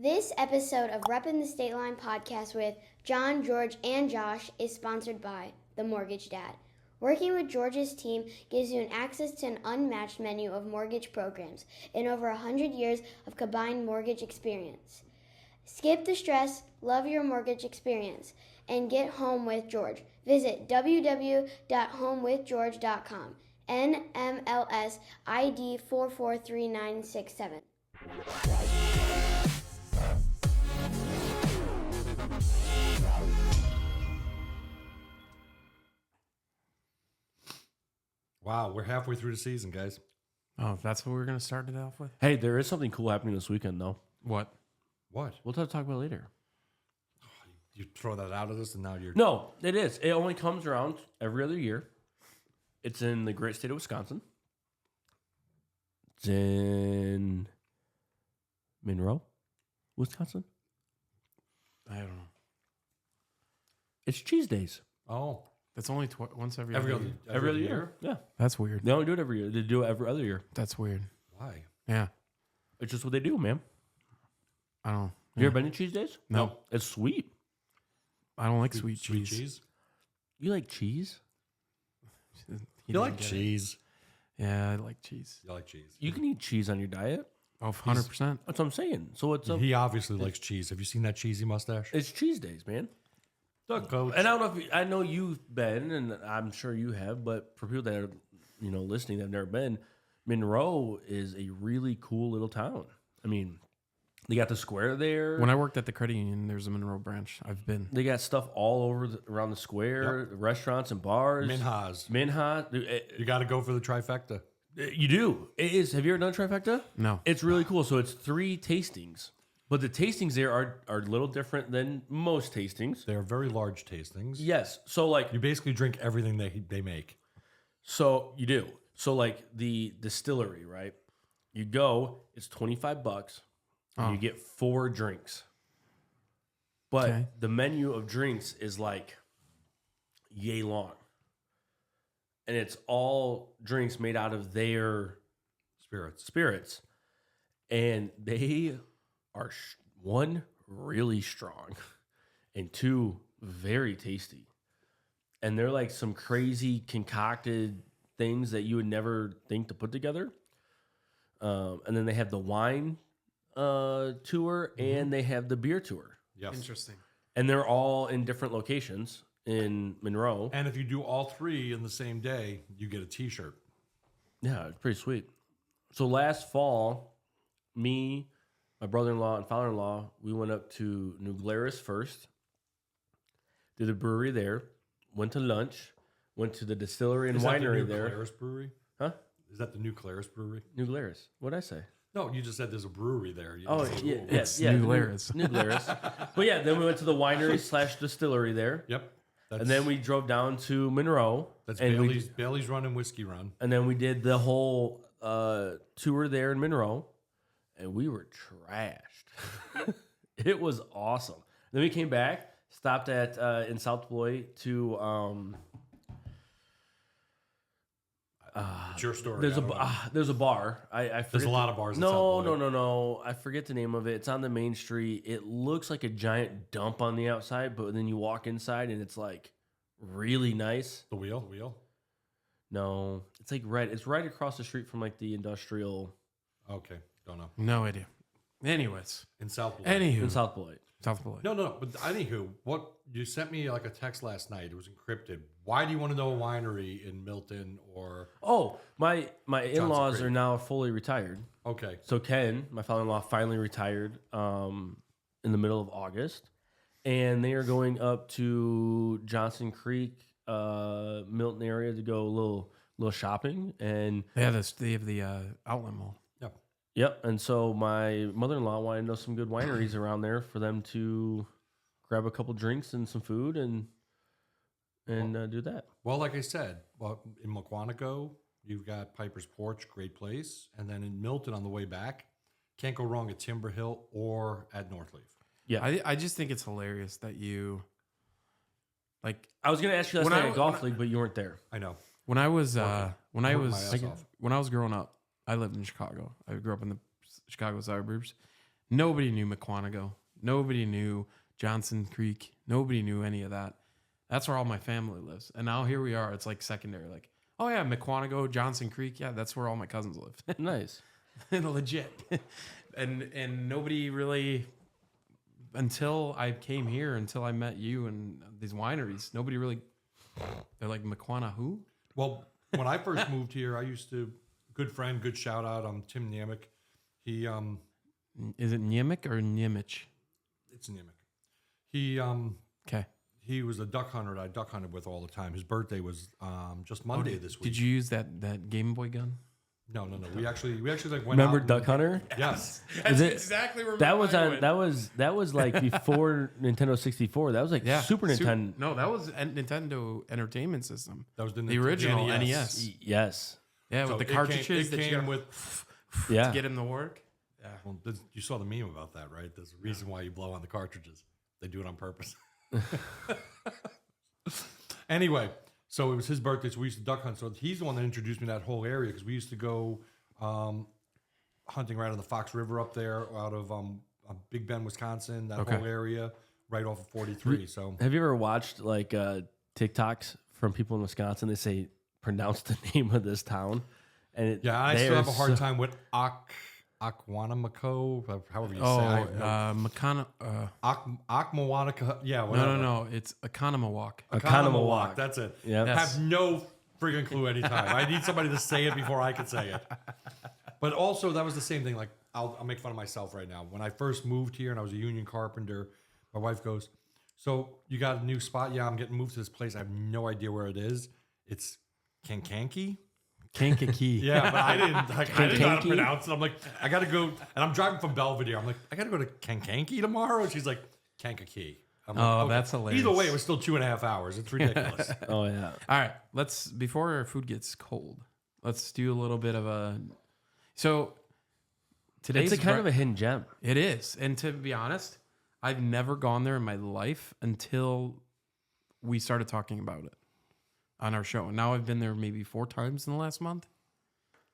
This episode of Reppin' the State Line podcast with John, George, and Josh is sponsored by The Mortgage Dad. Working with George's team gives you access to an unmatched menu of mortgage programs and over 100 years of combined mortgage experience. Skip the stress, love your mortgage experience, and get home with George. Visit www.homewithgeorge.com. NMLS ID 443967. Wow, we're halfway through the season, guys. Oh, if that's what we're going to start it off with? Hey, there is something cool happening this weekend, though. What? What? We'll talk about it later. You throw that out of us and now you're... No, it is. It only comes around every other year. It's in the great state of Wisconsin. It's in Monroe, Wisconsin. I don't know. It's Cheese Days. Oh. That's only once every Every other other, year. Every other year. Yeah. That's weird. They don't do it every year. They do it every other year. That's weird. Why? Yeah. It's just what they do, man. I don't know. You ever been to Cheese Days? No. It's sweet. I don't like sweet cheese. You like cheese? You like cheese. Yeah, I like cheese. You like cheese. You can eat cheese on your diet. Oh, 100%. That's what I'm saying. So it's He obviously likes cheese. Have you seen that cheesy mustache? it's Cheese Days, man. The coach. And I don't know if I know you've been, and I'm sure you have, but for people that are listening that have never been, Monroe is a really cool little town. I mean, they got the square there. When I worked at the credit union, there's a Monroe branch. I've been. They got stuff all over around the square, restaurants and bars. Minha. You got to go for the trifecta. You do. It is. Have you ever done trifecta? No. It's really cool. So it's 3 tastings, but the tastings there are a little different than most tastings. They're very large tastings. Yes. So like You basically drink everything they make. So you do. So like the distillery, right? You go, it's $25, and you get 4 drinks. But the menu of drinks is like yay long. And it's all drinks made out of their spirits. And they are 1, really strong, and 2, very tasty. And they're like some crazy concocted things that you would never think to put together. And then they have the wine tour and they have the beer tour. Yes. Interesting. And they're all in different locations in Monroe. And if you do all 3 in the same day, you get a T-shirt. Yeah, it's pretty sweet. So last fall, me, my brother-in-law, and father-in-law, we went up to New Glarus first, did a brewery there, went to lunch, went to the distillery and winery there. Claris Brewery? Huh? Is that the new Claris Brewery? New Glarus. What'd I say? No, you just said there's a brewery there. You Oh, just said, yeah, "Ooh." It's yeah, New the Glarus. New Glarus. But yeah, then we went to the winery / distillery there. Yep. And then we drove down to Monroe. That's and Bailey's Run and Whiskey Run. And then we did the whole tour there in Monroe. And we were trashed. It was awesome. Then we came back, stopped at in South Beloit to... It's your story. There's a bar. I There's a lot of bars. No. I forget the name of it. It's on the main street. It looks like a giant dump on the outside, but then you walk inside and it's like really nice. The wheel. No, it's like right. It's right across the street from like the industrial. Okay, don't know. No idea. Anyways. In South Beloit. Anywho. In South Beloit. South Beloit. No. But anywho, what you sent me like a text last night. It was encrypted. Why do you want to know a winery in Milton or? Oh, my in-laws Creek. are now fully retired. Okay. So Ken, my father-in-law, finally retired in the middle of August, and they are going up to Johnson Creek, Milton area to go a little shopping. And They have the outlet mall. yep. And so my mother-in-law wanted to know some good wineries around there for them to grab a couple drinks and some food and do that. Well, like I said, in McQuantico, you've got Piper's Porch, great place, and then in Milton on the way back, can't go wrong at Timber Hill or at Northleaf. Yeah. I just think it's hilarious that you like. I was going to ask you last night at Golf League, but you weren't there. I know. When I was Working my ass off. growing up, I lived in Chicago. I grew up in the Chicago suburbs, Nobody knew McQuantico. Nobody knew Johnson Creek. Nobody knew any of that. That's where all my family lives. And now here we are. It's like secondary. Like, oh yeah, McQuantico, Johnson Creek. Yeah, that's where all my cousins live. Nice. Legit. And nobody really, until I came here, until I met you and these wineries, nobody really, they're like, McQuana who? Well, when I first moved here, I used to, good friend, good shout out, Tim Niemick. He, Is it Niemick or Niemich? it's Niemick. He, Okay. he was a duck hunter that I duck hunted with all the time. His birthday was just Monday this week. Did you use that Game Boy gun? No. We actually like went Remember out and- Duck Hunter? Yes. Is it exactly where that was on? That was like before Nintendo 64. That was like Super Nintendo. No, that was a Nintendo Entertainment System. That was The original NES. Yes. Yeah, So with the it cartridges came that you got with. Yeah. to get them to work. Yeah. Well, you saw the meme about that, right? There's a reason why you blow on the cartridges. They do it on purpose. Anyway, so it was his birthday, so we used to duck hunt. So he's the one that introduced me to that whole area because we used to go hunting right on the Fox River up there out of Big Bend, Wisconsin, that whole area right off of 43. So Have you ever watched like TikToks from people in Wisconsin? They say pronounce the name of this town, and yeah, I they still are have a hard so- time with Aquanamico, however you say it. Makana. Akmawanika, yeah, whatever. No. It's Economawalk. Economawalk, that's it. Yeah. I have no freaking clue anytime. I need somebody to say it before I can say it. But also, that was the same thing. Like, I'll make fun of myself right now. When I first moved here and I was a union carpenter, my wife goes, "So you got a new spot?" "Yeah, I'm getting moved to this place. I have no idea where it is. It's Kankakee." Kankakee. Yeah, but I didn't know how to Kankakee? pronounce it. I'm like, I got to go. And I'm driving from Belvedere. I'm like, I got to go to Kankakee tomorrow. And she's like, Kankakee. I'm like, Oh, okay. that's hilarious. Either way, it was still 2.5 hours. It's ridiculous. Oh yeah. All right, before our food gets cold, let's do a little bit of a. So today's It's a kind of a hidden gem. It is, and to be honest, I've never gone there in my life until we started talking about it on our show. And now I've been there maybe 4 times in the last month.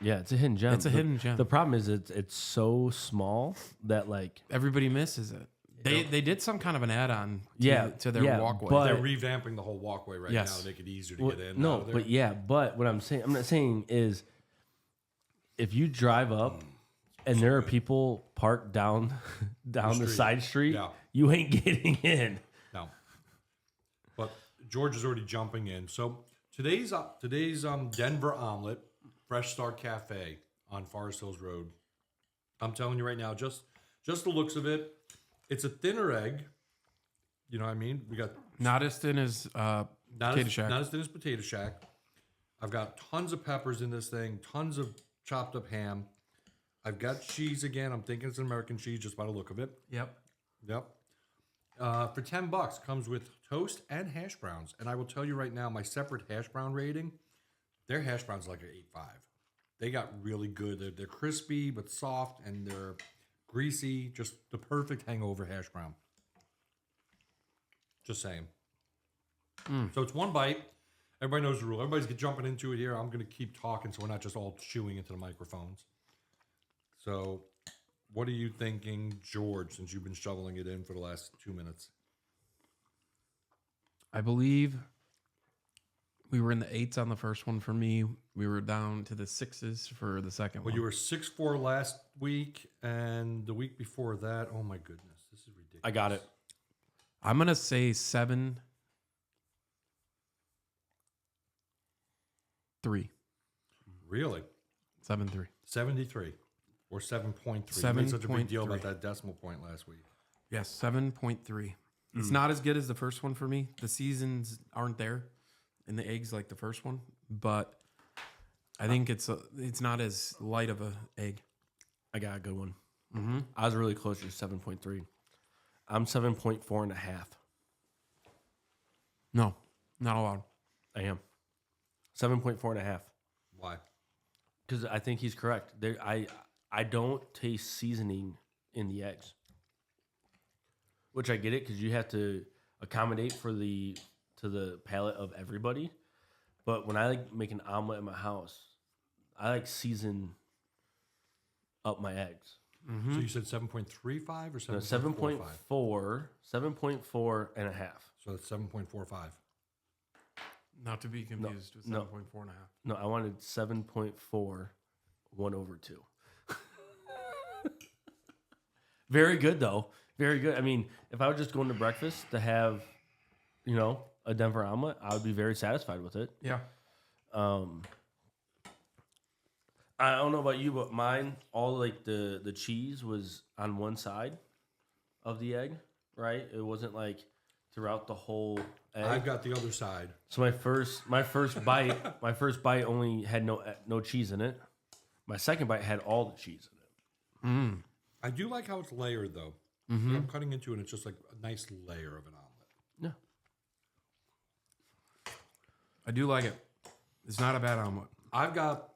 Yeah, it's a hidden gem. It's a hidden gem. The problem is it's so small that like Everybody misses it. They did some kind of an add-on to their yeah, walkway. but- They're revamping the whole walkway right Yes. now to make it easier to well, get in. no, out of there. but what I'm not saying is if you drive up and there are people parked down the street. side street, Yeah. you ain't getting in. No. But George is already jumping in. So today's Denver Omelet, Fresh Start Cafe on Forest Hills Road. I'm telling you right now, just the looks of it, it's a thinner egg. You know what I mean? We got not as thin as Potato Shack. Not as thin as Potato Shack. I've got tons of peppers in this thing, tons of chopped up ham. I've got cheese again. I'm thinking it's an American cheese just by the look of it. Yep. Yep. For $10 comes with toast and hash browns. And I will tell you right now, my separate hash brown rating, their hash browns are like an 8.5. They got really good. They're crispy but soft, and they're greasy. Just the perfect hangover hash brown. Just saying. So it's one bite. Everybody knows the rule. Everybody's jumping into it here. I'm going to keep talking so we're not just all chewing into the microphones. So what are you thinking, George, since you've been shoveling it in for the last 2 minutes? I believe we were in the 8s on the first one for me. We were down to the 6s for the second Well, one. you were 6.4 last week, and the week before that, oh my goodness, this is ridiculous. I got it. I'm going to say 7-3. Really? 7-3. 73 or 7.3. You made such a big deal 7.3. about that decimal point last week. Yes, 7.3. It's not as good as the first one for me. The seasons aren't there in the eggs like the first one, but I think it's not as light of a egg. I got a good one. Mm-hmm. I was really close to 7.3. I'm 7.4 and a half. No, not allowed. I am 7.4 and a half. Why? Because I think he's correct. I don't taste seasoning in the eggs, which I get it because you have to accommodate to the palate of everybody. But when I like make an omelet in my house, I like season up my eggs. So you said 7.35 or 7.45? No, 7.4 and a half. So that's 7.45. Not to be confused with no. 7.4 and a half. No, I wanted 7.4, 1/2. Very good, though. Very good. I mean, if I was just going to breakfast to have, a Denver omelet, I would be very satisfied with it. Yeah. I don't know about you, but mine, all like the cheese was on one side of the egg, right? It wasn't like throughout the whole egg. I've got the other side. So my first bite only had no cheese in it. My second bite had all the cheese in it. I do like how it's layered, though. I'm cutting into it, and it's just like a nice layer of an omelet. Yeah. I do like it. It's not a bad omelet. I've got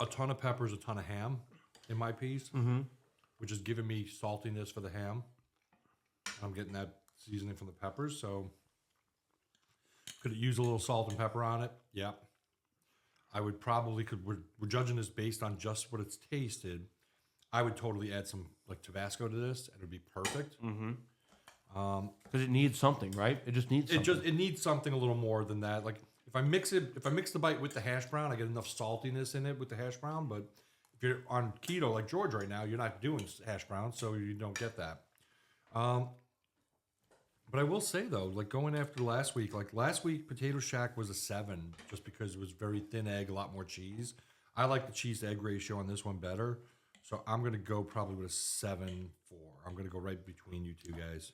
a ton of peppers, a ton of ham in my piece, which is giving me saltiness for the ham. I'm getting that seasoning from the peppers, so could it use a little salt and pepper on it? Yeah. I would probably we're judging this based on just what it's tasted. I would totally add some like Tabasco to this, and it would be perfect. Because it needs something, right? It just needs something. It needs something a little more than that. Like if I mix the bite with the hash brown, I get enough saltiness in it with the hash brown. But if you're on keto like George right now, you're not doing hash brown, so you don't get that. But I will say though, like going after last week, Potato Shack was a 7 just because it was very thin egg, a lot more cheese. I like the cheese to egg ratio on this one better. So I'm going to go probably with a 7.4. I'm going to go right between you two guys.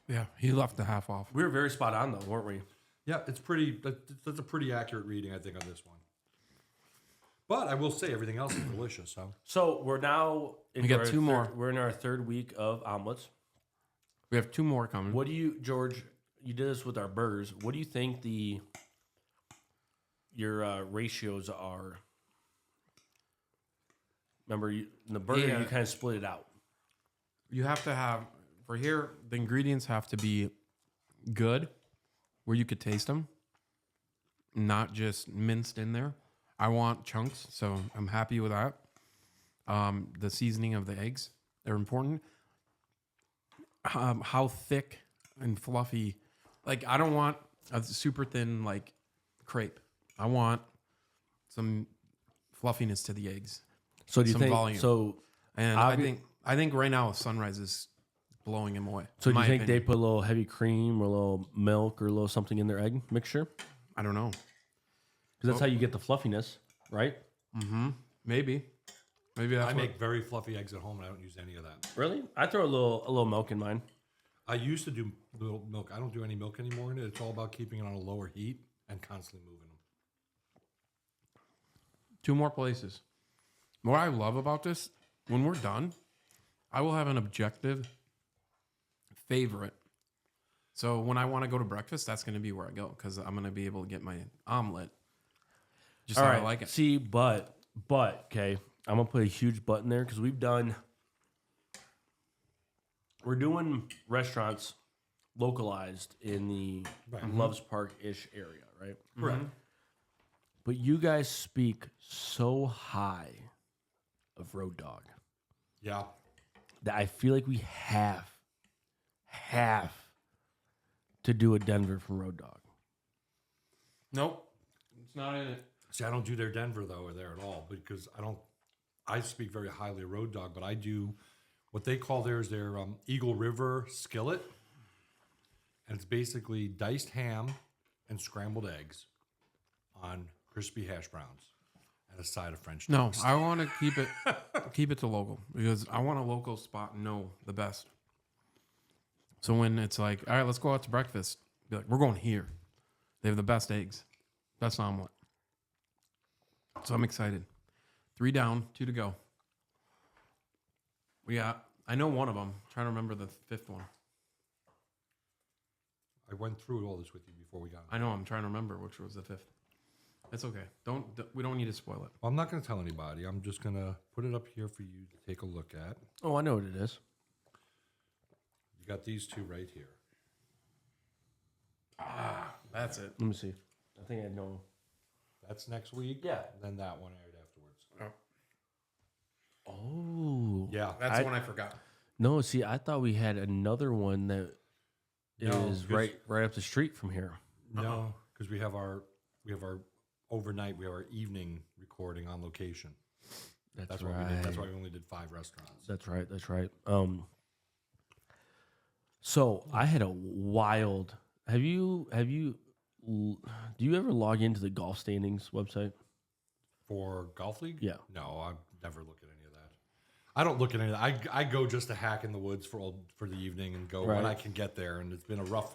Yeah, he left the half off. We were very spot on though, weren't we? Yeah, it's pretty. That's a pretty accurate reading, I think, on this one. But I will say everything else is delicious. So we're now We got two more. We're in our third week of omelets. We have 2 more coming. What do you, George? You did this with our burgers. What do you think your ratios are? Remember, in the burger you kind of split it out. You have to have, for here, the ingredients have to be good, where you could taste them, not just minced in there. I want chunks, so I'm happy with that. The seasoning of the eggs, they're important. How thick and fluffy. Like, I don't want a super thin, like, crepe. I want some fluffiness to the eggs. So do you some think volume. so? And I think right now Sunrise is blowing him away. So do you think opinion. they put a little heavy cream or a little milk or a little something in their egg mixture? I don't know. Because that's how you get the fluffiness, right? Maybe that's I make very fluffy eggs at home, and I don't use any of that. Really? I throw a little milk in mine. I used to do little milk. I don't do any milk anymore in it. It's all about keeping it on a lower heat and constantly moving them. 2 more places. What I love about this, when we're done, I will have an objective favorite. So when I want to go to breakfast, that's going to be where I go because I'm going to be able to get my omelet. Just All how right. I like it. See, but okay, I'm gonna put a huge but in there because we're doing restaurants localized in the Loves Park-ish area, right? Correct. But you guys speak so high of Road Dog Yeah. that I feel like we have to do a Denver from Road Dog. Nope. It's not in it. See, I don't do their Denver though or there at all because I speak very highly of Road Dog, but I do what they call their Eagle River skillet, and it's basically diced ham and scrambled eggs on crispy hash browns and a side of French toast. No, I want to keep it to local because I want a local spot and know the best. So when it's like, all right, let's go out to breakfast, be like, we're going here. They have the best eggs, best omelet. So I'm excited. 3 down, 2 to go. I know one of them. I'm trying to remember the 5th one. I went through all this with you before we got I know. I'm trying to remember which was the 5th. It's okay. We don't need to spoil it. Well, I'm not going to tell anybody. I'm just going to put it up here for you to take a look at. Oh, I know what it is. You got these 2 right here. That's it. Let me see. I think I know. That's next week. Yeah. And then that one right afterwards. Oh, Oh. Yeah. That's the one I forgot. No, see, I thought we had another one that No, is right up the street from here. No, because we have our overnight, we have our evening recording on location. That's what we did. That's why we only did 5 restaurants. That's right. So I had a wild. Do you ever log into the golf standings website? For Golf League? Yeah. No, I never look at any of that. I don't look at any of that. I go just to hack in the woods for the evening and go when I can get there. And it's been a rough.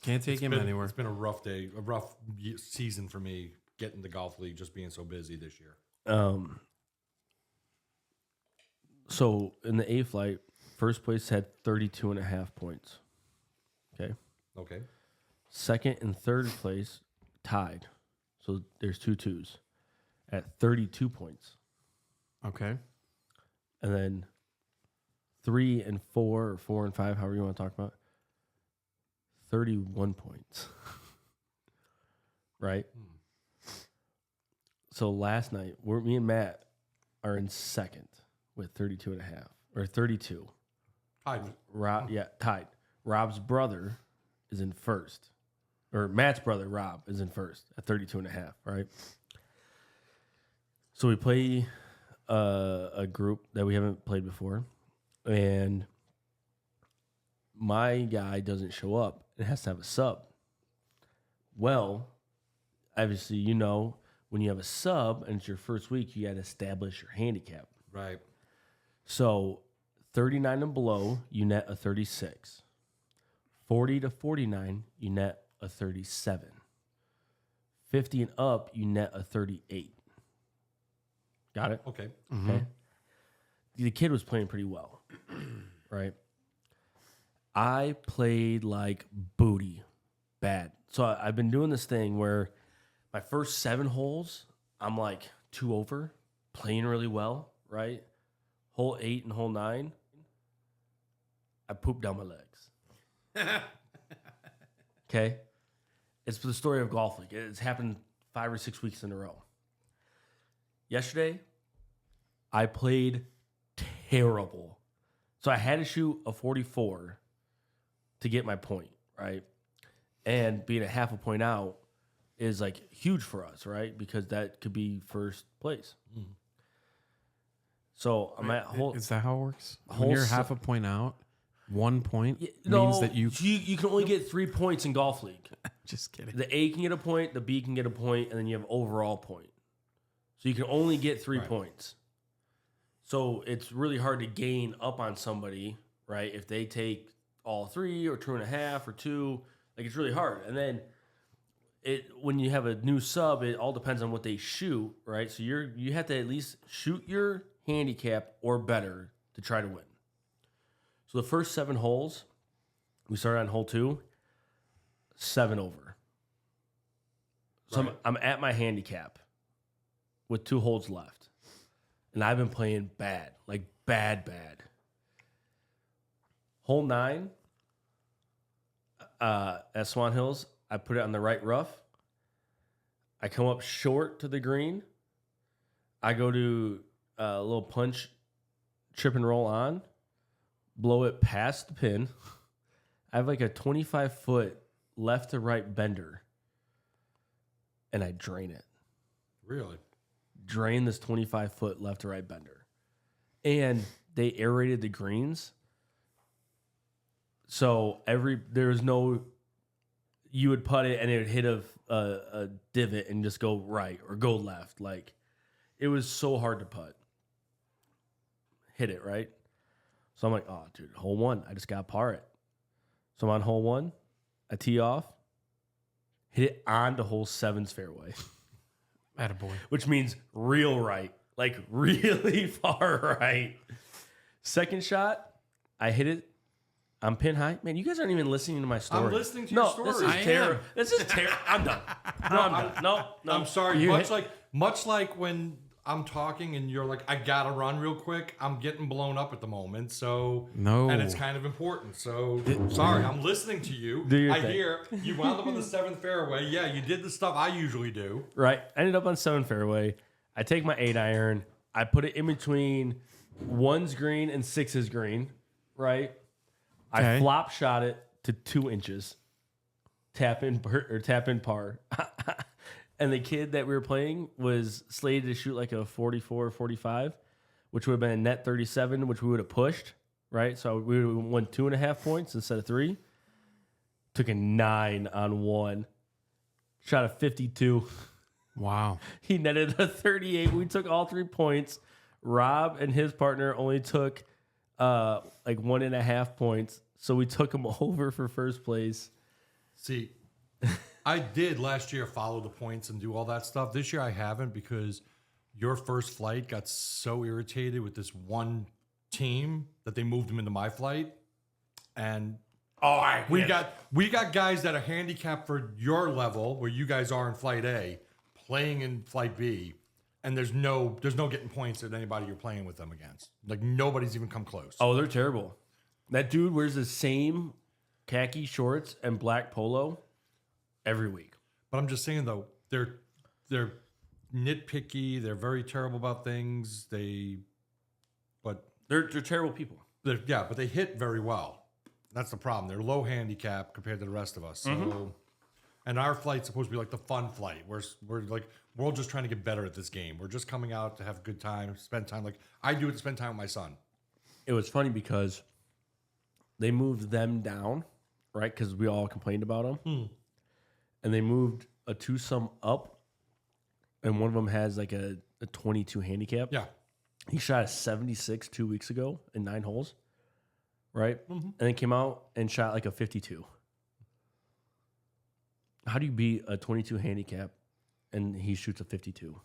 Can't take him anywhere. It's been a rough day, a rough season for me getting the Golf League, just being so busy this year. So in the A flight, first place had 32.5 points. Okay. Second and third place tied. So there's 2 twos at 32 points. Okay. And then 3 and 4 or 4 and 5, however you want to talk about, 31 points. Right? So last night, me and Matt are in second with 32.5 or 32. Tied. Tied. Rob's brother is in first. Or Matt's brother, Rob, is in first at 32.5, right? So we play a group that we haven't played before, and my guy doesn't show up. It has to have a sub. Well, obviously, when you have a sub and it's your first week, you got to establish your handicap. Right. So 39 and below, you net a 36. 40 to 49, you net a 37. 50 and up, you net a 38. Got it? Okay. Mm-hmm. Okay. The kid was playing pretty well, right? I played like booty bad. So I've been doing this thing where my first 7 holes, I'm like 2 over, playing really well, right? Hole 8 and hole 9, I pooped down my legs. Okay? It's the story of Golf League. It's happened 5 or 6 weeks in a row. Yesterday, I played terrible. So I had to shoot a 44 to get my point, right? And being a half a point out is like huge for us, right? Because that could be first place. So I'm at hole. Is that how it works? When you're half a point out, 1 point means that you can only get 3 points in Golf League. Just kidding. The A can get a point, the B can get a point, and then you have overall point. So you can only get 3 points. So it's really hard to gain up on somebody, right? If they take all 3 or 2.5 or 2, like it's really hard. And then when you have a new sub, it all depends on what they shoot, right? So you have to at least shoot your handicap or better to try to win. So the first 7 holes, we started on hole 2, 7 over. So I'm at my handicap with 2 holes left. And I've been playing bad, like bad. Hole 9 at Swan Hills, I put it on the right rough. I come up short to the green. I go to a little punch, trip and roll on, blow it past the pin. I have like a 25-foot left to right bender, and I drain it. Really? Drain this 25-foot left to right bender. And they aerated the greens. So there was no, you would putt it and it would hit a divot and just go right or go left. Like, it was so hard to putt. Hit it, right? So I'm like, oh, dude, hole 1, I just got to par it. So I'm on hole 1, I tee off, hit it onto hole 7's fairway. Attaboy. Which means real right, like really far right. Second shot, I hit it. I'm pin high. Man, you guys aren't even listening to my story. I'm listening to your story. This is terrible. This is terrible. I'm done. No, I'm done. No. I'm sorry. Much like when I'm talking and you're like, I gotta run real quick. I'm getting blown up at the moment. So no, and it's kind of important. So sorry, I'm listening to you. I hear you wound up on the 7th fairway. Yeah, you did the stuff I usually do. Right. I ended up on 7th fairway. I take my 8 iron. I put it in between 1's green and 6's green, right? I flop shot it to 2 inches. Tap in par. And the kid that we were playing was slated to shoot like a 44, 45, which would have been a net 37, which we would have pushed, right? So we would have won 2.5 points instead of 3. Took a 9 on 1. Shot a 52. Wow. He netted a 38. We took all 3 points. Rob and his partner only took like 1.5 points. So we took him over for first place. See, I did last year follow the points and do all that stuff. This year I haven't because your first flight got so irritated with this one team that they moved him into my flight. And we got guys that are handicapped for your level where you guys are in flight A playing in flight B. And there's no getting points at anybody you're playing with them against. Like nobody's even come close. Oh, they're terrible. That dude wears the same khaki shorts and black polo every week. But I'm just saying though, they're nitpicky. They're very terrible about things. They're terrible people. But they hit very well. That's the problem. They're low handicap compared to the rest of us. So, and our flight's supposed to be like the fun flight. We're all just trying to get better at this game. We're just coming out to have a good time, spend time. Like I do it to spend time with my son. It was funny because they moved them down, right? Because we all complained about them. And they moved a twosome up, and one of them has like a 22 handicap. Yeah. He shot a 76 2 weeks ago in 9 holes, right? And then came out and shot like a 52. How do you beat a 22 handicap and he shoots a 52?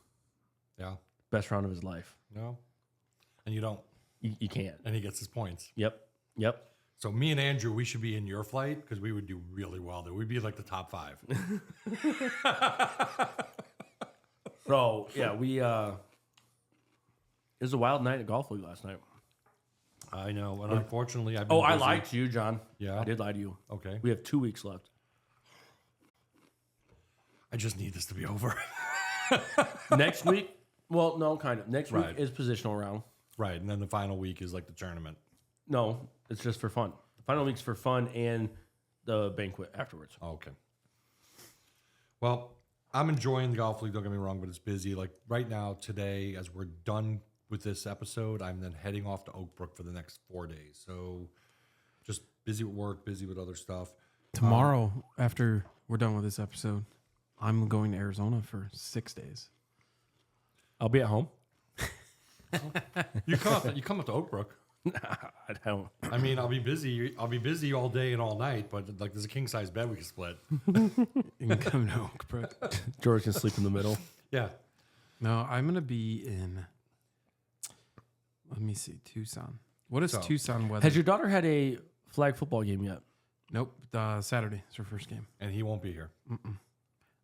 Yeah. Best round of his life. No. And you don't. You can't. And he gets his points. Yep. So me and Andrew, we should be in your flight because we would do really well there. We'd be like the top 5. So, yeah, it was a wild night at Golf League last night. I know. And unfortunately, I've been Oh, I busy. lied to you, John. Yeah? I did lie to you. Okay. We have 2 weeks left. I just need this to be over. Next week, well, no, kind of. Next week Right. is positional round. Right. And then the final week is like the tournament. No, it's just for fun. The final week's for fun and the banquet afterwards. Oh, okay. Well, I'm enjoying the golf league, don't get me wrong, but it's busy. Like right now, today, as we're done with this episode, I'm then heading off to Oak Brook for the next 4 days. So just busy with work, busy with other stuff. Tomorrow, after we're done with this episode, I'm going to Arizona for 6 days. I'll be at home. You come up to Oak Brook. I don't. I mean, I'll be busy. I'll be busy all day and all night, but like there's a king size bed we can split. You can come to Oak Brook. George can sleep in the middle. Yeah. No, I'm going to be in, let me see, Tucson. What is Tucson weather? Has your daughter had a flag football game yet? Nope. Saturday is her first game. And he won't be here.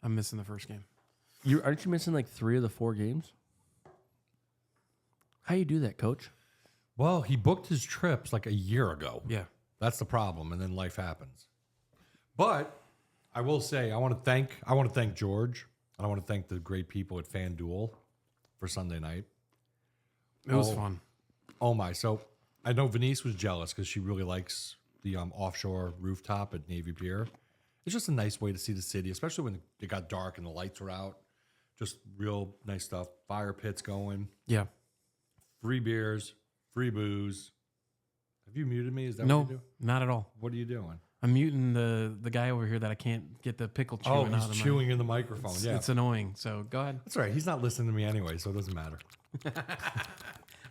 I'm missing the first game. Aren't you missing like 3 of the 4 games? How you do that, Coach? Well, he booked his trips like a year ago. Yeah. That's the problem, and then life happens. But I will say, I want to thank George, and I want to thank the great people at FanDuel for Sunday night. It was fun. Oh my! So I know Venise was jealous because she really likes the offshore rooftop at Navy Pier. It's just a nice way to see the city, especially when it got dark and the lights were out. Just real nice stuff. Fire pits going. Yeah. Free beers. Free booze. Have you muted me? Is that No, what you do? not at all. What are you doing? I'm muting the guy over here that I can't get the pickle chewing out of he's my... chewing in the microphone. Yeah. It's annoying, so go ahead. That's right. He's not listening to me anyway, so it doesn't matter.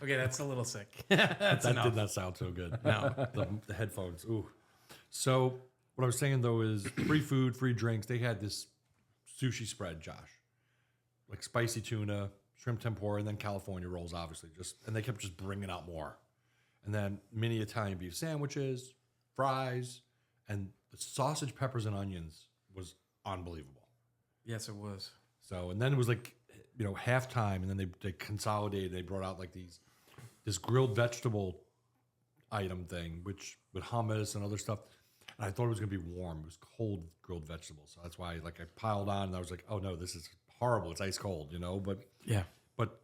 Okay, that's a little sick. That did not sound so good. No. The headphones. Ooh. So what I was saying though is free food, free drinks. They had this sushi spread, Josh, like spicy tuna, shrimp tempura, and then California rolls, obviously. And they kept just bringing out more. And then mini Italian beef sandwiches, fries, and the sausage, peppers, and onions was unbelievable. Yes, it was. So, and then it was like, halftime, and then they consolidated. They brought out like this grilled vegetable item thing, which with hummus and other stuff. And I thought it was going to be warm. It was cold grilled vegetables. So that's why I piled on, and I was like, oh no, this is horrible. It's ice cold, But Yeah. But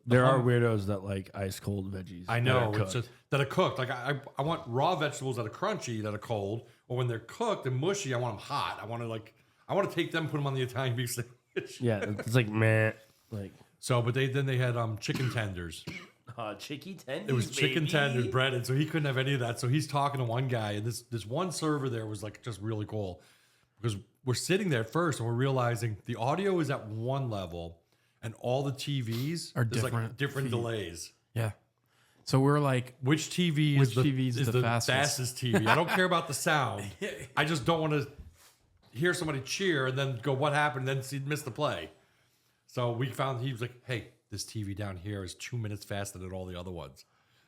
There are weirdos that like ice cold veggies. I know it's just that are cooked. Like I want raw vegetables that are crunchy, that are cold, or when they're cooked and mushy, I want them hot. I want to take them, put them on the Italian beef sandwich. Yeah, it's like meh, like so. But they had chicken tenders. Chicky tenders. It was chicken tenders breaded, so he couldn't have any of that. So he's talking to one guy, and this one server there was like just really cool because we're sitting there at first and we're realizing the audio is at one level. And all the TVs are like different delays. Yeah. So we're like, which TV is the fastest TV? I don't care about the sound. I just don't want to hear somebody cheer and then go, what happened? And then miss the play. So we found, he was like, hey, this TV down here is 2 minutes faster than all the other ones.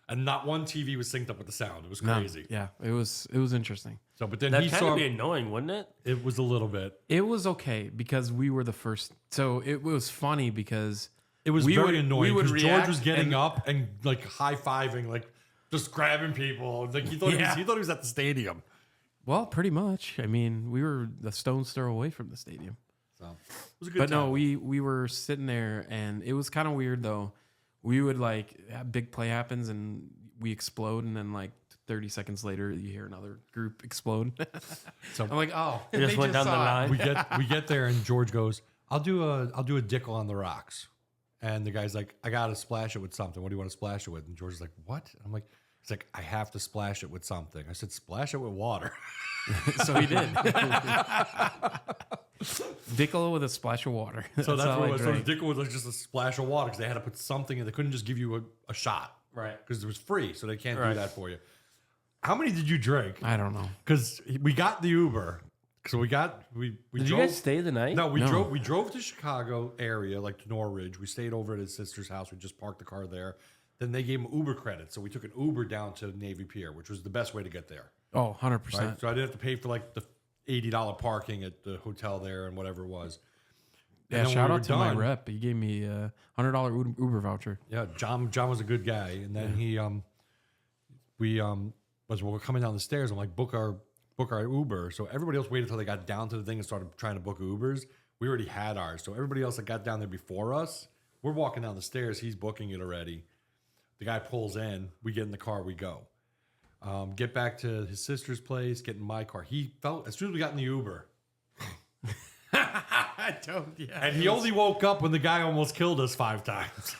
And not one TV was synced up with the sound. It was crazy. Yeah, it was interesting. So, but then that kind of be annoying, wouldn't it? It was a little bit. It was okay because we were the first. So it was funny because it was very annoying because George was getting and, up and like high fiving, like just grabbing people. Like he thought he was at the stadium. Well, pretty much. I mean, we were the stone's throw away from the stadium. So it was a good But time. no, we were sitting there and it was kind of weird though. We would like a big play happens and we explode and then like 30 seconds later you hear another group explode. So I'm like, oh, they just went down the line. We get there and George goes, I'll do a Dickel on the rocks. And the guy's like, I gotta splash it with something. What do you want to splash it with? And George is like, what? I'm like, he's like, I have to splash it with something. I said, splash it with water. So he did. Dickel with a splash of water. So that's what it was. So the Dickel was like just a splash of water because they had to put something in. They couldn't just give you a shot. Right. Because it was free. So they can't do that for you. How many did you drink? I don't know. Because we got the Uber. So we Did drove, you guys stay the night? No, we drove to Chicago area, like to Norridge. We stayed over at his sister's house. We just parked the car there. Then they gave him Uber credit. So we took an Uber down to Navy Pier, which was the best way to get there. Oh, 100%. Right? So I didn't have to pay for like the $80 parking at the hotel there and whatever it was. Yeah, shout out to my rep. He gave me a $100 Uber voucher. Yeah, John was a good guy. And then we're coming down the stairs. I'm like, book our Uber. So everybody else waited until they got down to the thing and started trying to book Ubers. We already had ours. So everybody else that got down there before us, we're walking down the stairs. He's booking it already. The guy pulls in. We get in the car. We go. Get back to his sister's place. Get in my car. He felt as soon as we got in the Uber. And he only woke up when the guy almost killed us 5 times.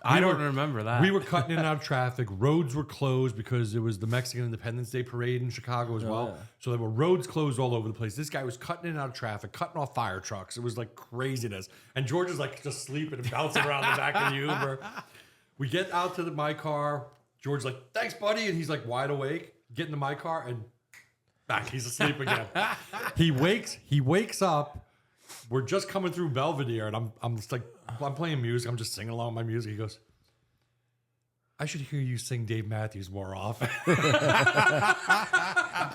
I don't remember that. We were cutting in and out of traffic. Roads were closed because it was the Mexican Independence Day parade in Chicago as well. Yeah. So there were roads closed all over the place. This guy was cutting in and out of traffic, cutting off fire trucks. It was like craziness. And George is like just sleeping and bouncing around the back of the Uber. We get out to my car. George's like, thanks, buddy. And he's like wide awake. Get into my car and back. He's asleep again. He wakes up. We're just coming through Belvedere, and I'm just like, I'm playing music. I'm just singing along with my music. He goes, I should hear you sing Dave Matthews more often.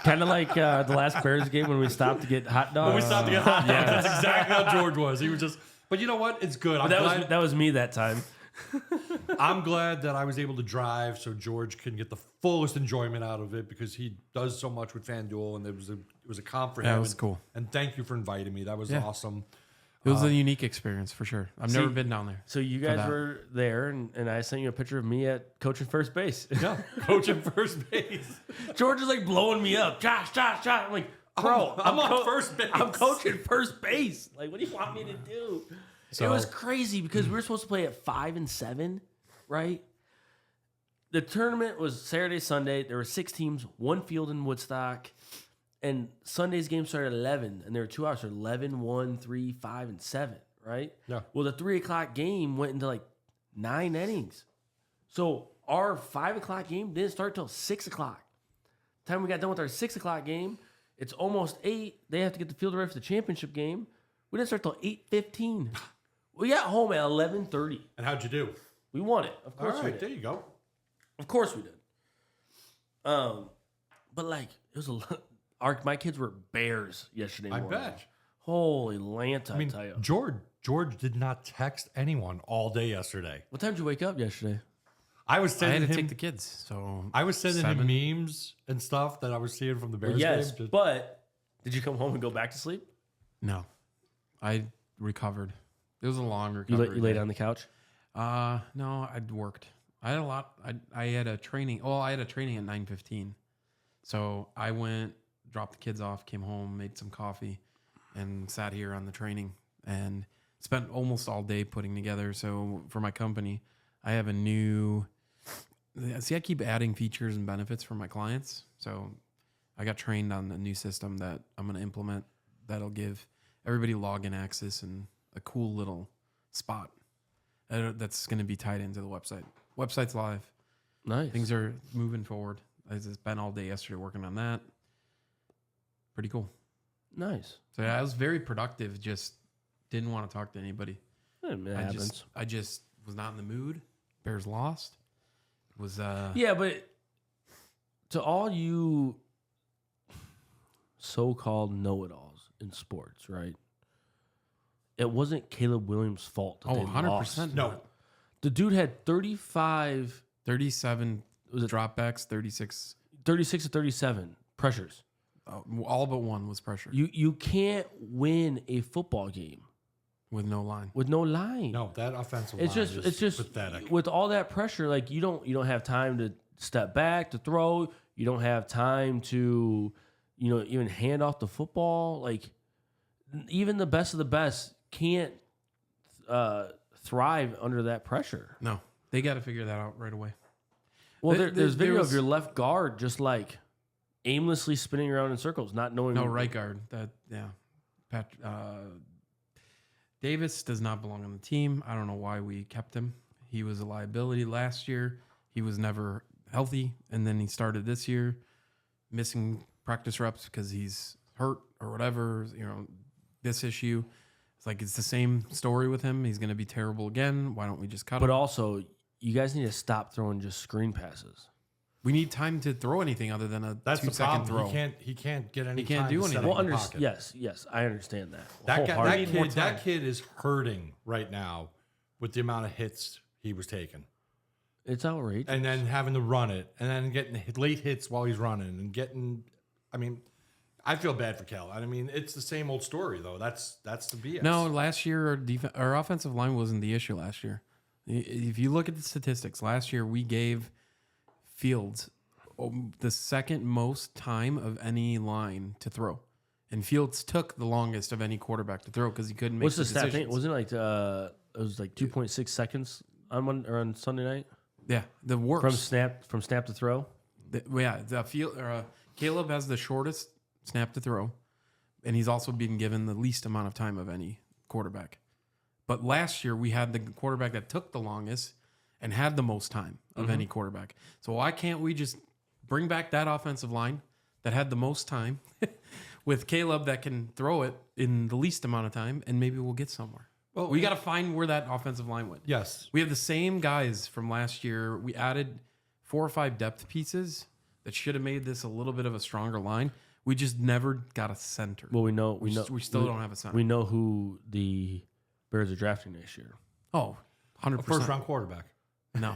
Kind of like the last Bears game when we stopped to get hot dogs. When we stopped to get hot dogs. That's exactly how George was. He was just, but you know what? It's good. That was me that time. I'm glad that I was able to drive so George can get the fullest enjoyment out of it because he does so much with FanDuel, and it was a comp for him. That was cool. And thank you for inviting me. That was awesome. It was a unique experige for sure. I've never been down there. So you guys were there, and I sent you a picture of me at coaching first base. Yeah, coaching first base. George is like blowing me up. Josh. I'm like, bro, I'm on first base. I'm coaching first base. Like, what do you want me to do? So, it was crazy because we were supposed to play at 5 and 7, right? The tournament was Saturday, Sunday. There were 6 teams, 1 field in Woodstock. And Sunday's game started at 11. And there were 2 hours. So 11, 1, 3, 5, and 7, right? Yeah. Well, the 3 o'clock game went into like 9 innings. So our 5 o'clock game didn't start till 6 o'clock. Time we got done with our 6 o'clock game, it's almost 8. They have to get the field ready for the championship game. We didn't start till 8:15. We got home at 11:30. And how'd you do? We won it. Of course we did. There you go. Of course we did. But like, it was a lot. My kids were bears yesterday morning. I bet. Holy Lanta, I mean, tell you. George did not text anyone all day yesterday. What time did you wake up yesterday? I was sending I had to him, take the kids, so I was sending him memes and stuff that I was seeing from the Bears yes, game. But did you come home and go back to sleep? No, I recovered It was a long You recovery. laid on the couch? No, I'd worked. I had a lot. I had a training. Well, I had a training at 9:15. So I went, dropped the kids off, came home, made some coffee, and sat here on the training and spent almost all day putting together. So for my company, I have a new. See, I keep adding features and benefits for my clients. So I got trained on a new system that I'm going to implement that'll give everybody login access and a cool little spot that's going to be tied into the website. Website's live. Nice. Things are moving forward. I just spent all day yesterday working on that. Pretty cool. Nice. So yeah, I was very productive. Just didn't want to talk to anybody. It happens. I just was not in the mood. Bears lost. It was Yeah, but to all you so-called know-it-alls in sports, right? It wasn't Caleb Williams' fault. That they 100%. lost. No. The dude had 35, 37 was it dropbacks, 36. 36 to 37 pressures. All but one was pressure You can't win a football game with no line. with no line. No, that offensive It's line just is pathetic. with all that pressure, like you don't have time to step back to throw. You don't have time to, even hand off the football. Like even the best of the best can't thrive under that pressure. No, they got to figure that out right away. Well, There- there's there video was- of your left guard just like aimlessly spinning around in circles, not knowing. No, right guard. Davis does not belong on the team. I don't know why we kept him. He was a liability last year. He was never healthy, and then he started this year missing practice reps because he's hurt or whatever. This issue. It's the same story with him. He's going to be terrible again. Why don't we just cut him? But also, you guys need to stop throwing just screen passes. We need time to throw anything other than a That's the 2-second problem. throw. He can't get any. He can't time do to set anything. up Well, the pocket. yes, I understand that. That Wholeheartedly. that kid is hurting right now with the amount of hits he was taking, It's outrageous. and then having to run it, and then getting late hits while he's running, and getting. I mean, I feel bad for Kel. I mean, it's the same old story though. That's the BS. No, last year our offensive line wasn't the issue last year. If you look at the statistics, last year we gave Fields the second most time of any line to throw. And Fields took the longest of any quarterback to throw because he couldn't make What's the the stat thing? decisions. Wasn't it it was like 2.6 seconds on Sunday night Yeah, the worst. from snap to throw? Caleb has the shortest snap to throw, and he's also been given the least amount of time of any quarterback. But last year we had the quarterback that took the longest and had the most time of any quarterback. So why can't we just bring back that offensive line that had the most time with Caleb that can throw it in the least amount of time, and maybe we'll get somewhere. Well, We got to find where that offensive line went. yes, We have the same guys from last year. We added 4 or 5 depth pieces that should have made this a little bit of a stronger line. We just never got a center. Well, we still don't have a center. We know who the Bears are drafting this year. Oh, 100%. a first round quarterback. No.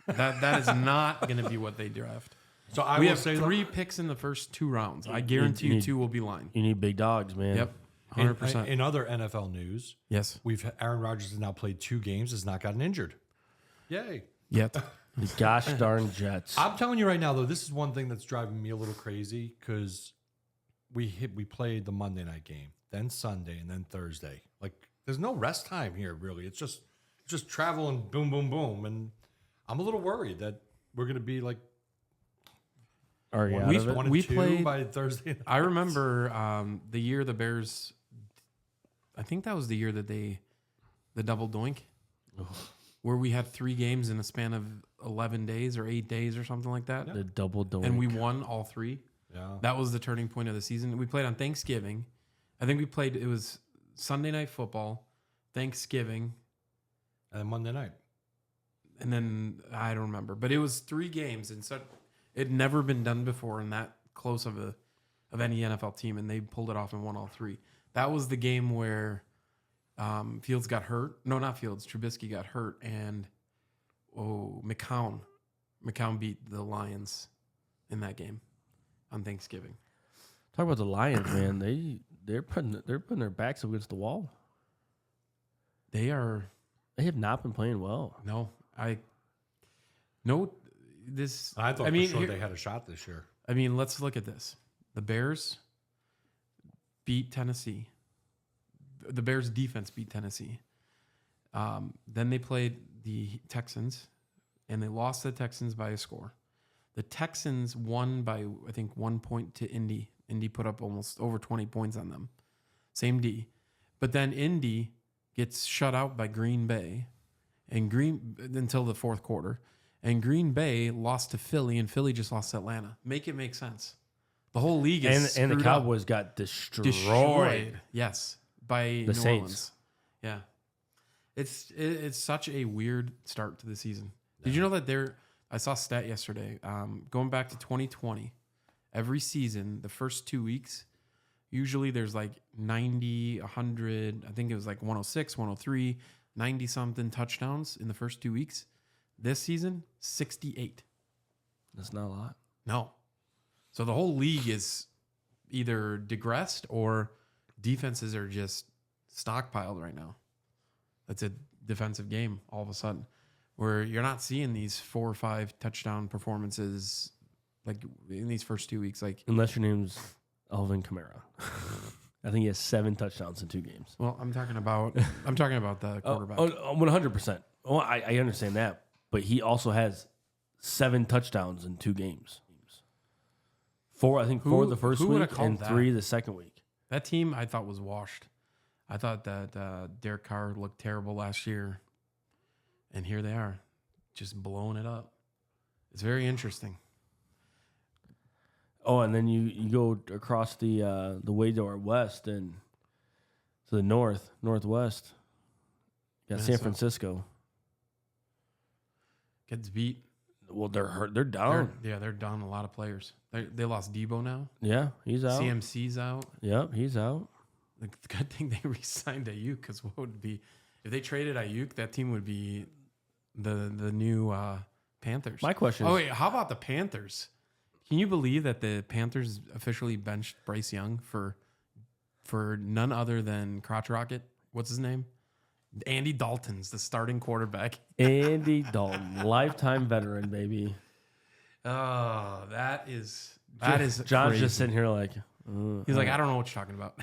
That is not going to be what they draft. So I We will have say 3 picks in the first 2 rounds. I guarantee you 2 will be line. You need big dogs, man. Yep. in, 100%. in other NFL news, Yes. Aaron Rodgers has now played 2 games, has not gotten injured. Yay! Yet. The gosh darn Jets. I'm telling you right now, though, this is one thing that's driving me a little crazy because we played the Monday night game, then Sunday, and then Thursday. Like, there's no rest time here, really. It's just travel and boom, boom, boom. And I'm a little worried that we're going to be like Are you out we- of it? 1 and we 2 played- by Thursday. I remember the year the Bears, I think that was the year that the double doink, where we had 3 games in a span of 11 days or 8 days or something like that. The double doink. And we won all 3. Yeah. That was the turning point of the season. We played on Thanksgiving. I think it was Sunday Night Football, Thanksgiving, And Monday night. and then I don't remember. But it was 3 games, and so it had never been done before in that close of any NFL team, and they pulled it off and won all 3. That was the game where Fields got hurt. No, not Fields. Trubisky got hurt, and McCown beat the Lions in that game on Thanksgiving. Talk about the Lions, man. They're putting their backs against the wall. They have not been playing well. no. This. I thought mean, for sure they had a shot this year. I mean, let's look at this. The Bears beat Tennessee. The Bears defense beat Tennessee. Then they played the Texans, and they lost the Texans by a score. The Texans won by, I think, 1 point to Indy. Indy put up almost over 20 points on them. Same D. But then Indy gets shut out by Green Bay until the fourth quarter. And Green Bay lost to Philly, and Philly just lost to Atlanta. Make it make sense. The whole league is and the screwed Cowboys up. got destroyed. Yes, by The New Saints. Orleans. Yeah, it's such a weird start to the season. Did you know that I saw a stat yesterday. Going back to 2020, every season, the first 2 weeks, usually there's like 90, 100. I think it was like 106, 103, 90 something touchdowns in the first 2 weeks. This season, 68. That's not a lot. No. So the whole league is either digressed or defenses are just stockpiled right now. It's a defensive game all of a sudden where you're not seeing these 4 or 5 touchdown performances like in these first 2 weeks. Like, Unless your name's Alvin Kamara. I think he has 7 touchdowns in 2 games. well, I'm talking about the quarterback. 100%. Oh, I understand that. But he also has 7 touchdowns in 2 games. 4 the first who would've week called and that? 3 the second week. That team I thought was washed. I thought that Derek Carr looked terrible last year. And here they are, just blowing it up. It's very interesting. Oh, and then you go across the way to our west and to the northwest. You got San Minnesota. Francisco. Gets beat. Well, they're hurt. They're down. They're down a lot of players. They lost Debo now. Yeah, he's out. CMC's out. Yep, he's out. The good thing they re-signed Ayuk, because what would be if they traded Ayuk, that team would be the new Panthers. My question Oh is, wait, how about the Panthers? Can you believe that the Panthers officially benched Bryce Young for none other than Crotch Rocket? What's his name? Andy Dalton's the starting quarterback. Andy Dalton, lifetime veteran, baby. Oh, that is John's crazy. just sitting here like, He's like, I don't know what you're talking about.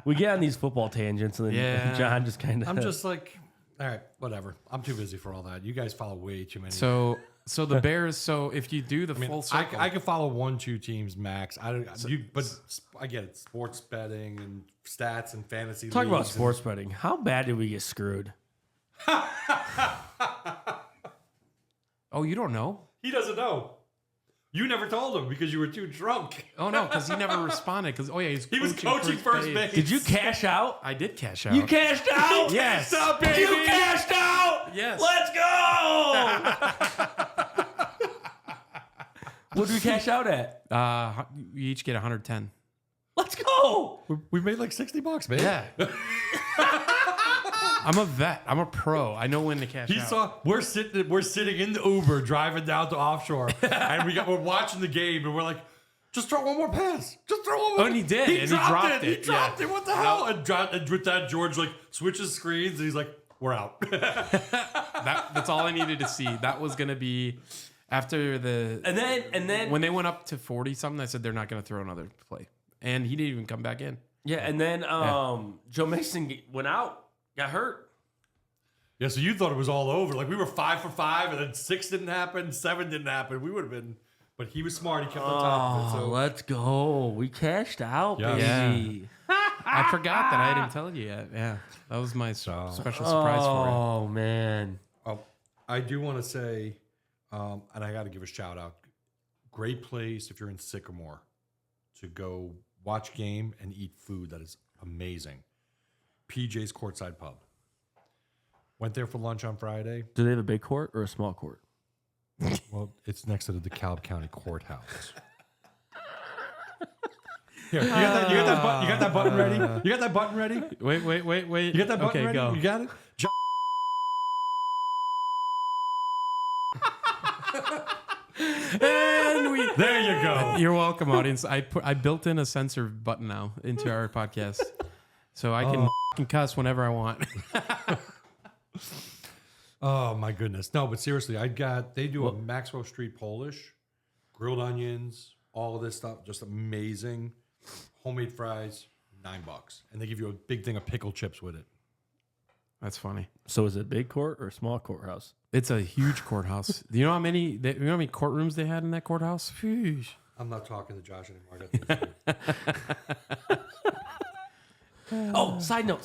we get on these football tangents, and then Yeah. John just kind of. I'm just like, all right, whatever. I'm too busy for all that. You guys follow way too many. So the Bears. So if you do the I mean, full circle, I can follow 1-2 teams max. But I get it. Sports betting and stats and fantasy. Talk about leagues sports betting. How bad did we get screwed? oh, you don't know? He doesn't know. You never told him because you were too drunk. Oh no, because he never responded. Because He was coaching first base. Did you cash out? I did cash out. You cashed out? Yes. Stop, baby. You cashed out? Yes. Let's go! What did we cash out at? You each get 110. Let's go! We made like $60, man. Yeah. I'm a vet. I'm a pro. I know when to cash He out. saw we're sitting in the Uber driving down to offshore, and we're watching the game, and we're like, just throw one more pass. Just throw one more. Oh, and he did, and he dropped it. He dropped Yeah. it. What the hell? And with that, George like switches screens, and he's like, we're out. That's all I needed to see. That was gonna be after the And then when they went up to 40 something. I said they're not gonna throw another play, and he didn't even come back in. yeah, and then Joe Mason went out, got hurt. Yeah, so you thought it was all over. Like we were 5 for 5, and then 6 didn't happen, 7 didn't happen. We would have been, but he was smart. He kept on top of it. So Let's go. We cashed out, Yes. baby. I forgot that I didn't tell you yet. Yeah, that was my special surprise for you. Oh, man. I do want to say, and I got to give a shout out. Great place if you're in Sycamore to go watch game and eat food that is amazing. PJ's Courtside Pub. Went there for lunch on Friday. Do they have a big court or a small court? Well, it's next to the DeKalb County Courthouse. Here, you got that button ready? You got that button ready? Wait. You got that button Okay, ready? go. You got it? And There you go. You're welcome, audience. I built in a censor button now into our podcast, so I can can cuss whenever I want. Oh my goodness. No, but seriously, they do a Maxwell Street Polish, grilled onions, all of this stuff, just amazing. Homemade fries, $9. And they give you a big thing of pickle chips with it. That's funny. So is it big court or small courthouse? It's a huge courthouse. Do you know how many courtrooms they had in that courthouse? Phew. I'm not talking to Josh anymore. I got things to do. Oh, side note.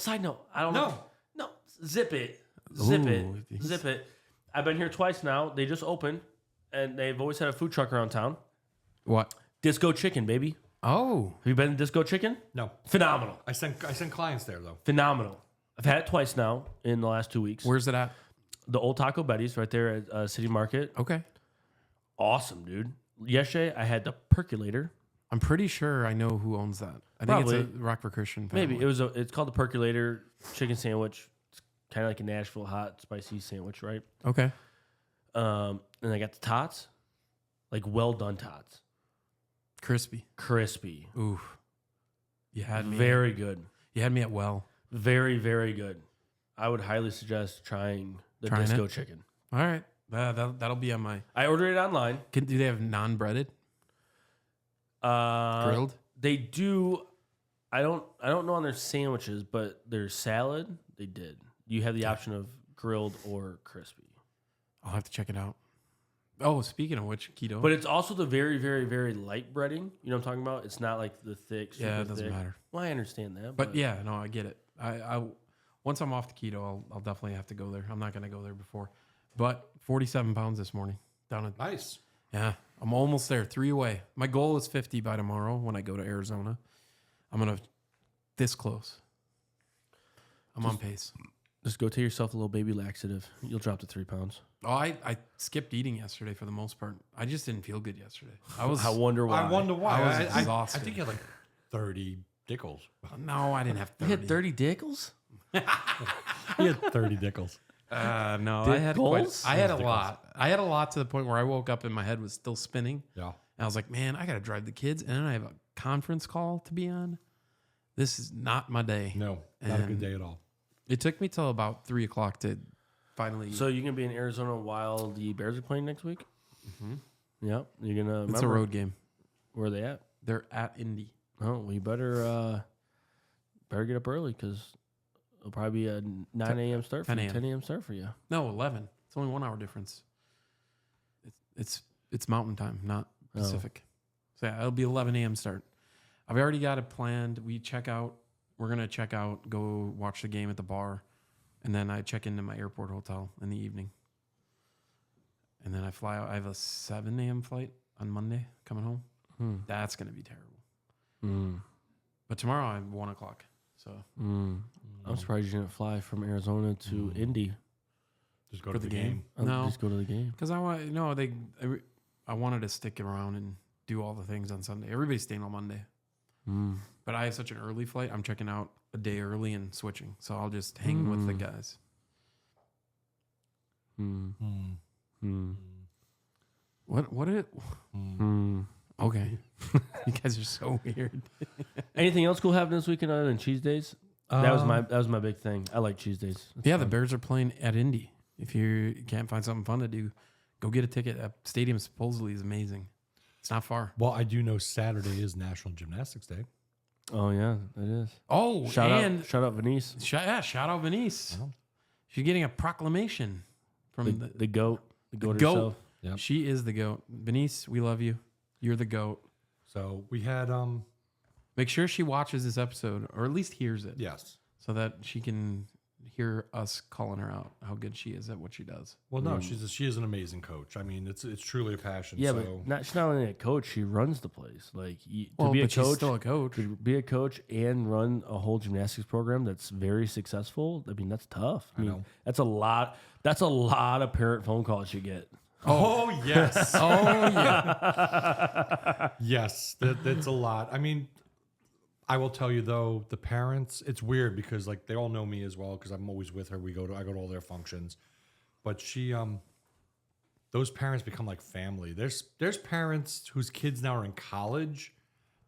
I don't know. No, zip it. Zip it. I've been here twice now. They just opened, and they've always had a food truck around town. What? Disco Chicken, baby. Oh. Have you been to Disco Chicken? No. Phenomenal. I sent clients there, though. Phenomenal. I've had it twice now in the last 2 weeks. Where's it at? The old Taco Betty's right there at City Market. Okay. Awesome, dude. Yesterday, I had the Percolator. I'm pretty sure I know who owns that. I think it's a Rockford Christian family. Maybe. It's called the Percolator chicken sandwich. It's kind of like a Nashville hot spicy sandwich, right? Okay. And I got the tots. Like well done tots. Crispy. Ooh. You had me. Very good. You had me at well. Very, very good. I would highly suggest trying the Disco Chicken. All right. That'll be on my... I ordered it online. Do they have non-breaded? Grilled? They do. I don't know on their sandwiches, but their salad, they did. You have the option of grilled or crispy. I'll have to check it out. Oh, speaking of which, keto. But it's also the very, very, very light breading. You know what I'm talking about? It's not like the thick, super it doesn't thick. matter. Well, I understand that. But yeah, no, I get it. I once I'm off the keto, I'll definitely have to go there. I'm not going to go there before. But 47 pounds this morning. Down at Nice. Yeah, I'm almost there. 3 away. My goal is 50 by tomorrow when I go to Arizona. I'm going to this close. I'm on pace. Just go take yourself a little baby laxative. You'll drop to 3 pounds. Oh, I skipped eating yesterday for the most part. I just didn't feel good yesterday. I wonder why. I wonder why. I was I exhausted. think you had like 30 dickles. No, I didn't have 30. You had 30 dickles? You had 30 dickles. No, Dick I had goals? I had a lot. I had a lot to the point where I woke up and my head was still spinning. Yeah. And I was like, man, I got to drive the kids. And then I have a conference call to be on. This is not my day. No, not a good day at all. It took me till about 3 o'clock to finally. So you're going to be in Arizona while the Bears are playing next week? Mm-hmm. Yep. You're going to... It's a road game. Where are they at? They're at Indy. Oh, well, you better get up early because it'll probably be a 9 a.m. start for 10 you. 10 a.m. start for you. No, 11. It's only 1 hour difference. It's mountain time, not Pacific. So yeah, it'll be 11 a.m. start. I've already got it planned. We're going to check out, go watch the game at the bar, and then I check into my airport hotel in the evening. And then I fly out. I have a 7 a.m. flight on Monday coming home. That's going to be terrible. But tomorrow I have 1 o'clock. So I'm surprised you didn't fly from Arizona to Indy. Just go to the game. No, Just go to the game. because I wanted to stick around and do all the things on Sunday. Everybody's staying on Monday. But I have such an early flight. I'm checking out a day early and switching. So I'll just hang with the guys. What did it? Okay. You guys are so weird. Anything else cool happening this weekend other than cheese days? That was my big thing. I like cheese days. That's Yeah, fun. the Bears are playing at Indy. If you can't find something fun to do, go get a ticket. That stadium supposedly is amazing. It's not far. Well, I do know Saturday is National Gymnastics Day. Oh yeah, it is. Oh, Shout out Venise. shout out Venise. She's getting a proclamation from The goat. The goat goat. herself. Yep. She is the goat. Venise, we love you. You're the goat. So we had Make sure she watches this episode, or at least hears it, yes. so that she can hear us calling her out how good she is at what she does. Well, no, she is an amazing coach. I mean, it's truly a passion. Yeah, so. but she's not only a coach; she runs the place. Like to Well, be a but she's coach, still a coach. to be a coach and run a whole gymnastics program that's very successful. I mean, that's tough. I mean, know. that's a lot. That's a lot of parent phone calls you get. Oh yes. Oh yeah. Yes, that's a lot. I mean, I will tell you though, the parents, it's weird because like they all know me as well because I'm always with her. I go to all their functions, but she, those parents become like family. There's parents whose kids now are in college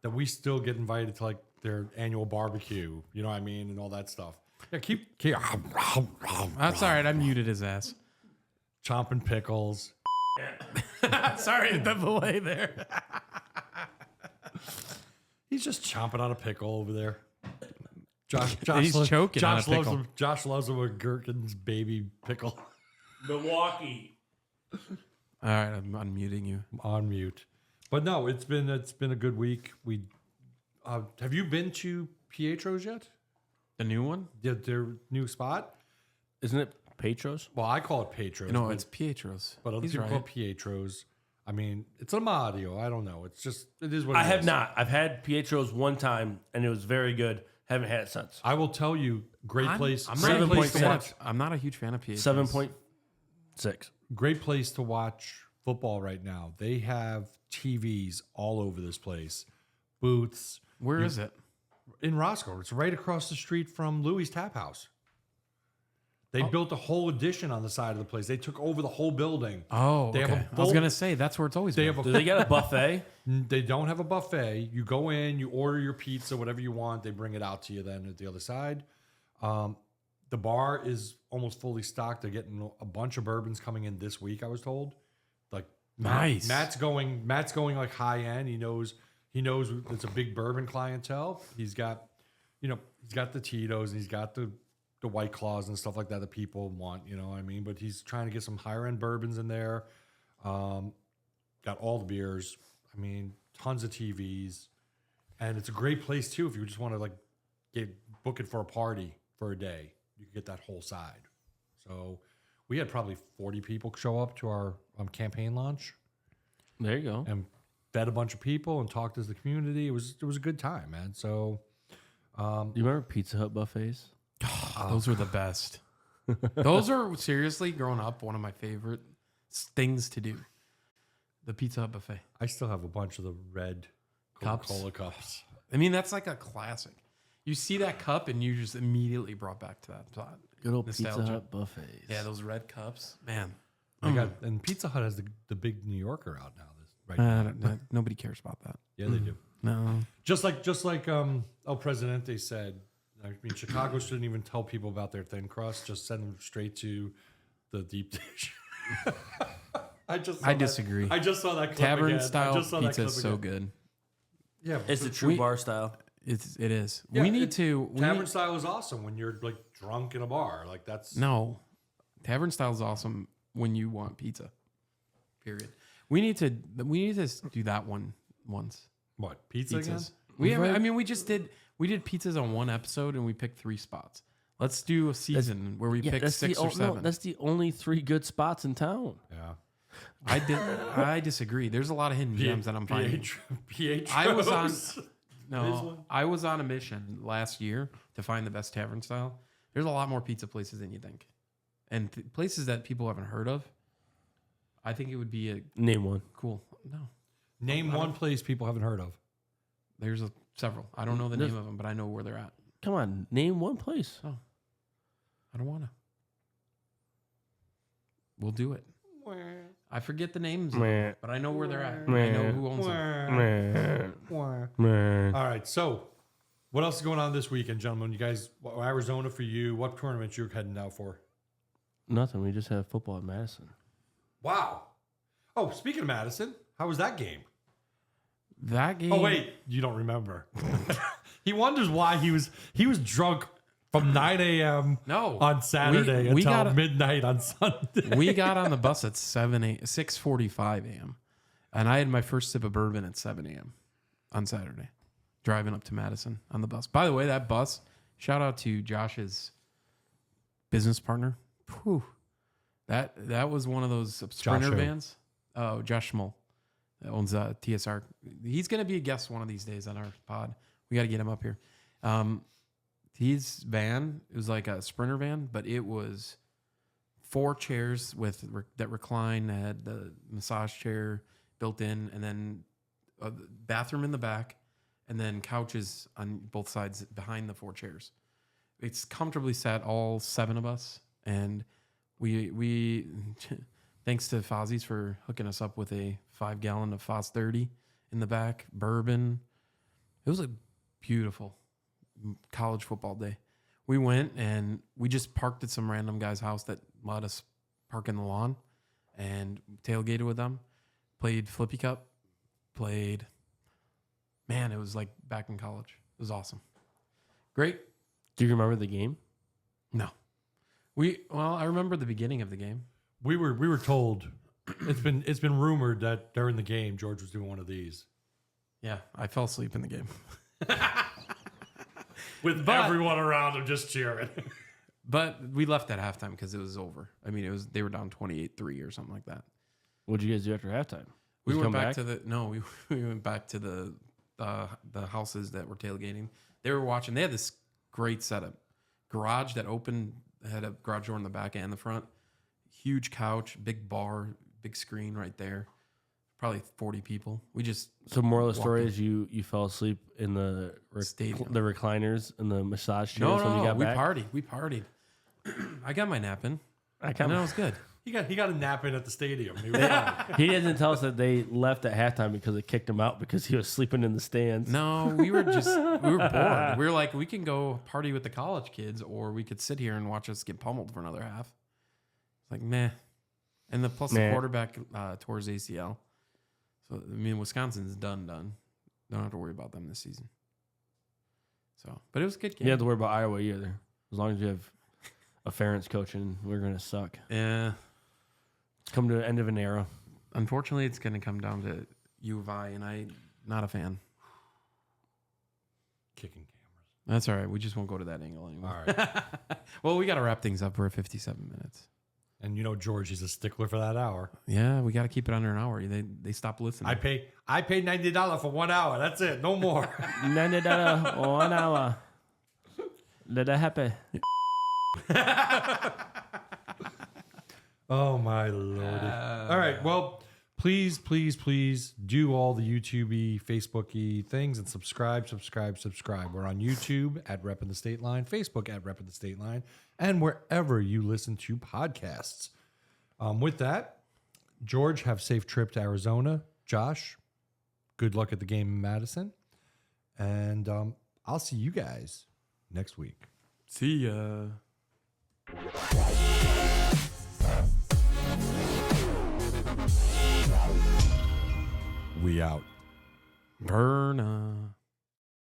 that we still get invited to like their annual barbecue. You know what I mean, and all that stuff. Yeah, keep That's all right. I muted his ass. chomping pickles. Sorry, the delay there. He's just chomping on a pickle over there. Josh He's choking on a loves pickle. him. Josh loves him with Gherkin's baby pickle. Milwaukee. All right, I'm unmuting you. On mute. But no, it's been a good week. We have you been to Pietro's yet? The new one? Their new spot? Isn't it Petros? Well, I call it Pietro's. No, but, it's Pietro's. but other He's people right. call it Pietro's. I mean, it's a Mario. I don't know. It is what it I is. have not. I've had Pietro's one time, and it was very good. Haven't had it since. I will tell you, great place. I'm great not, a place huge to fan watch. of, I'm not a huge fan of Pietro's. 7.6. Great place to watch football right now. They have TVs all over this place, booths Where is it? in Roscoe. It's right across the street from Louis Tap House. They built a whole addition on the side of the place. They took over the whole building. Oh, They have okay. a I was full- going to say, that's where it's always They been. have Do a. they got a buffet? They don't have a buffet. You go in, you order your pizza, whatever you want. They bring it out to you then at the other side. The bar is almost fully stocked. They're getting a bunch of bourbons coming in this week, I was told. Like Nice. Matt's going like high end. He knows it's a big bourbon clientele. He's got the Tito's and he's got the White Claws and stuff like that people want, you know what I mean? But he's trying to get some higher end bourbons in there. Got all the beers. I mean, tons of TVs. And it's a great place too if you just want to like book it for a party for a day. You can get that whole side. So we had probably 40 people show up to our campaign launch There you go. and fed a bunch of people and talked to the community. It was a good time, man. So Do you remember Pizza Hut buffets? Those are the best. Those are seriously, growing up, one of my favorite things to do. The Pizza Hut buffet. I still have a bunch of the red Cups? Coca-Cola cups. I mean, that's like a classic. You see that cup and you just immediately brought back to that spot. Good old Pizza Nostalgia. Hut buffets. Yeah, those red cups. Man. And Pizza Hut has the big New Yorker out now. Now. Nobody cares about that. Yeah, they do. No. Just like El Presidente said. I mean, Chicago shouldn't even tell people about their thin crust. Just send them straight to the deep dish. I disagree. I just saw that clip Tavern again. style I just saw that pizza clip is so again. good. Yeah, It's the true We- bar style. It is. Yeah, we need to. Tavern style is awesome when you're like drunk in a bar. Like that's No. Tavern style is awesome when you want pizza. Period. We need to do that one once. what pizza again? Pizzas. We did pizzas on one episode and we picked 3 spots. Let's do a season where we pick 6 or 7. that's the only 3 good spots in town. Yeah. I disagree. There's a lot of hidden gems that I'm finding. Pietro's. I was on a mission last year to find the best tavern style. There's a lot more pizza places than you think, and places that people haven't heard of. I think it would be a Name one. cool. No, Name one place people haven't heard of. there's several. I don't know the name of them, but I know where they're at. Come on, name one place. Oh, I don't want to. We'll do it. I forget the names, of them, but I know where they're at. I know who owns them. All right, so what else is going on this weekend, gentlemen? You guys, Arizona for you. What tournament you're heading out for? Nothing. We just have football at Madison. Wow. Oh, speaking of Madison, how was that game? That game. Oh wait, you don't remember. He wonders why he was drunk from 9 a.m. No, on Saturday we until got- midnight on Sunday. we got on the bus at 6:45 a.m. and I had my first sip of bourbon at 7 a.m. on Saturday, driving up to Madison on the bus. By the way, that bus, shout out to Josh's business partner. Whew. That was one of those Sprinter who? vans. Oh, Josh Schmull that owns TSR. He's going to be a guest one of these days on our pod. We got to get him up here. His van, it was like a Sprinter van, but it was 4 chairs that recline. It had the massage chair built in, and then a bathroom in the back, and then couches on both sides behind the 4 chairs. It's comfortably sat, all 7 of us, and we thanks to Fozzie's for hooking us up with a 5-gallon of Foz 30 in the back, bourbon. It was a beautiful college football day. we went and we just parked at some random guy's house that let us park in the lawn and tailgated with them. Played Flippy Cup. Man, it was like back in college. It was awesome. Great. Do you remember the game? No. I remember the beginning of the game. We were told it's been rumored that during the game George was doing one of these. Yeah, I fell asleep in the game. With everyone around him just cheering. But we left at halftime because it was over. I mean, they were down 28-3 or something like that. What did you guys do after halftime? We went back to we went back to the houses that were tailgating. They were watching. They had this great setup. Garage that opened, had a garage door in the back and the front. Huge couch, big bar, big screen right there. Probably 40 people. So moral of the story is you fell asleep in the recliners and the massage chairs when you got back? We partied. I got my nap in. It was good. He got a nap in at the stadium. He didn't tell us that they left at halftime because they kicked him out because he was sleeping in the stands. No, we were bored. We were like, we can go party with the college kids, or we could sit here and watch us get pummeled for another half. It's like, meh. And the quarterback tore his ACL. So, I mean, Wisconsin's done. Don't have to worry about them this season. So, but it was a good game. You don't have to worry about Iowa either. As long as you have a Ferentz coaching, we're going to suck. Yeah. It's come to the end of an era. Unfortunately, it's going to come down to U of I, and I'm not a fan. Kicking cameras. That's all right. We just won't go to that angle anymore. All right. Well, we got to wrap things up. We're at 57 minutes. And George, he's a stickler for that hour. Yeah, we got to keep it under an hour. They stop listening. I pay $90 for 1 hour. That's it. No more. $90 1 hour. Let that happen. Oh my lordy. All right. Well, please do all the YouTube-y, Facebook-y things and subscribe. We're on YouTube at Reppin' the State Line, Facebook at Reppin' the State Line, and wherever you listen to podcasts. With that, George, have a safe trip to Arizona. Josh, good luck at the game in Madison. And I'll see you guys next week. See ya. We out. Burn.